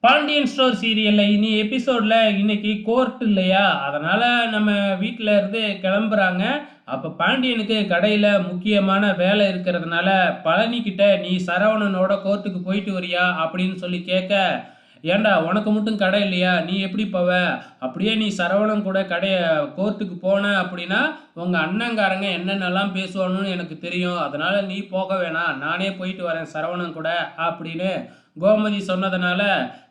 Pandian store சீரியல்ல இனி எபிசோட்ல இன்னைக்கு கோர்ட் இல்லையா? அதனால நம்ம வீட்ல இருந்து கிளம்புறாங்க. அப்ப பாண்டியனுக்கு கடையில முக்கியமான வேலை இருக்கிறதுனால, பழனி கிட்ட "நீ சரவணனோட கோர்ட்டுக்கு போயிட்டு வரியா?" அப்படின்னு சொல்லி கேட்க, "ஏன்டா உனக்கு மட்டும் கடை இல்லையா? நீ எப்படி போவ? அப்படியே நீ சரவணன் கூட கோர்ட்டுக்கு போன அப்படின்னா, உங்க அண்ணங்காரங்க என்னென்னலாம் பேசுவானுன்னு எனக்கு தெரியும். அதனால நீ போக வேணாம். நானே போயிட்டு வரேன் சரவணன் கூட" அப்படின்னு கோமதி சொன்னதுனால,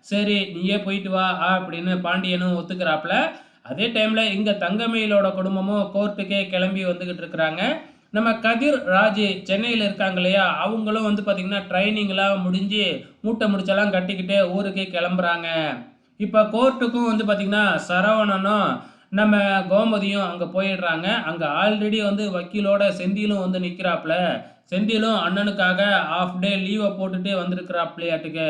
"சரி நீயே போயிட்டு வா" அப்படின்னு பாண்டியனும் ஒத்துக்கிறாப்புல. அதே டைம்ல இங்க தங்கமயிலோட குடும்பமும் கோர்ட்டுக்கே கிளம்பி வந்துகிட்டு இருக்கிறாங்க. நம்ம கதிர், ராஜு சென்னையில இருக்காங்க இல்லையா? அவங்களும் வந்து பார்த்தீங்கன்னா, ட்ரெய்னிங்லாம் முடிஞ்சு மூட்டை முடிச்செல்லாம் கட்டிக்கிட்டு ஊருக்கு கிளம்புறாங்க. இப்ப கோர்ட்டுக்கும் வந்து பார்த்தீங்கன்னா, சரவணனும், நம்ம கோமதியும் அங்க போயிடுறாங்க. அங்க ஆல்ரெடி வந்து வக்கீலோட செந்திலும் வந்து நிக்கிறாப்புல. செந்திலும் அண்ணனுக்காக ஹால்ஃப் டே லீவ போட்டுட்டு வந்திருக்கிறாப்லயாட்டுக்கு.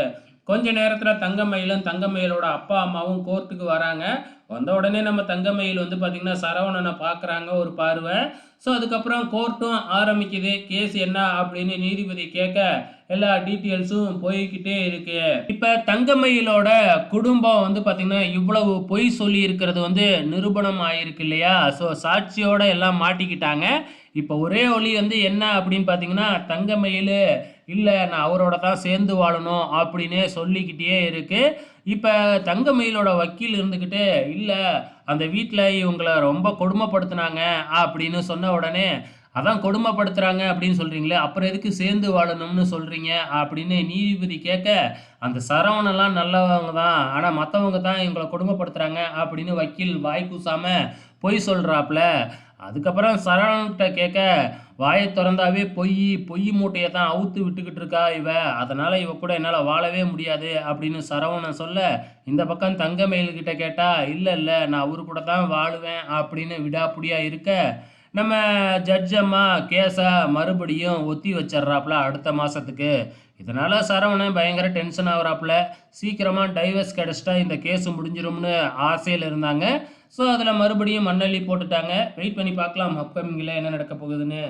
கொஞ்ச நேரத்துல தங்கமயிலும், தங்கமயிலோட அப்பா, அம்மாவும் கோர்ட்டுக்கு வராங்க. வந்த உடனே நம்ம தங்கமயில் வந்து பார்த்தீங்கன்னா, சரவணன பார்க்குறாங்க ஒரு பார்வை. ஸோ, அதுக்கப்புறம் கோர்ட்டும் ஆரம்பிக்குது. கேஸ் என்ன அப்படின்னு நீதிபதி கேட்க, எல்லா டீட்டெயில்ஸும் போய்க்கிட்டே இருக்கு. இப்ப தங்கமயிலோட குடும்பம் வந்து பார்த்தீங்கன்னா, இவ்வளவு பொய் சொல்லி இருக்கிறது வந்து நிரூபணம் ஆயிருக்கு இல்லையா? ஸோ, சாட்சியோட எல்லாம் மாட்டிக்கிட்டாங்க. இப்ப ஒரே வழி வந்து என்ன அப்படின்னு பார்த்தீங்கன்னா, தங்கமயிலு இல்ல நான் அவரோட தான் சேர்ந்து வாழணும் அப்படின்னு சொல்லிக்கிட்டே இருக்கு. இப்ப தங்கமயிலோட வக்கீல் இருந்துகிட்டு, "இல்ல அந்த வீட்ல இவங்கள ரொம்ப கொடுமைப்படுத்துனாங்க" அப்படின்னு சொன்ன உடனே, "அதான் கொடுமைப்படுத்துறாங்க அப்படின்னு சொல்றீங்களே, அப்புறம் எதுக்கு சேர்ந்து வாழணும்னு சொல்றீங்க?" அப்படின்னு நீதிபதி கேட்க, "அந்த சரவணன்லாம் நல்லவங்க தான். ஆனா மத்தவங்க தான் எங்கள கொடுமைப்படுத்துறாங்க" அப்படின்னு வக்கீல் வாய் கூசாம பொய் சொல்றாப்ல. அதுக்கப்புறம் சரவணன்கிட்ட கேட்க, "வாய தொறந்தாவே பொய் மூட்டைய தான் அவுத்து விட்டுக்கிட்டு இருக்கா இவ. அதனால இவ கூட என்னால வாழவே முடியாது" அப்படின்னு சரவணன் சொல்ல, இந்த பக்கம் தங்கமயில் கிட்ட கேட்டா, "இல்ல, இல்ல நான் அவரு கூட தான் வாழுவேன்" அப்படின்னு விடாப்புடியா இருக்க, நம்ம ஜட்ஜ் அம்மா கேஸ மறுபடியும் ஒத்தி வச்சர்றாப்புல அடுத்த மாசத்துக்கு. இதனால சரவணன் பயங்கர டென்ஷன் ஆகுறாப்புல. சீக்கிரமா டைவர்ஸ் கிடைச்சிட்டா இந்த கேஸ் முடிஞ்சிரும்னு ஆசையில இருந்தாங்க. ஸோ, அதில மறுபடியும் மண்ணள்ளி போட்டுட்டாங்க. வெயிட் பண்ணி பார்க்கலாம் அப்கமிங்ல என்ன நடக்க போகுதுன்னு.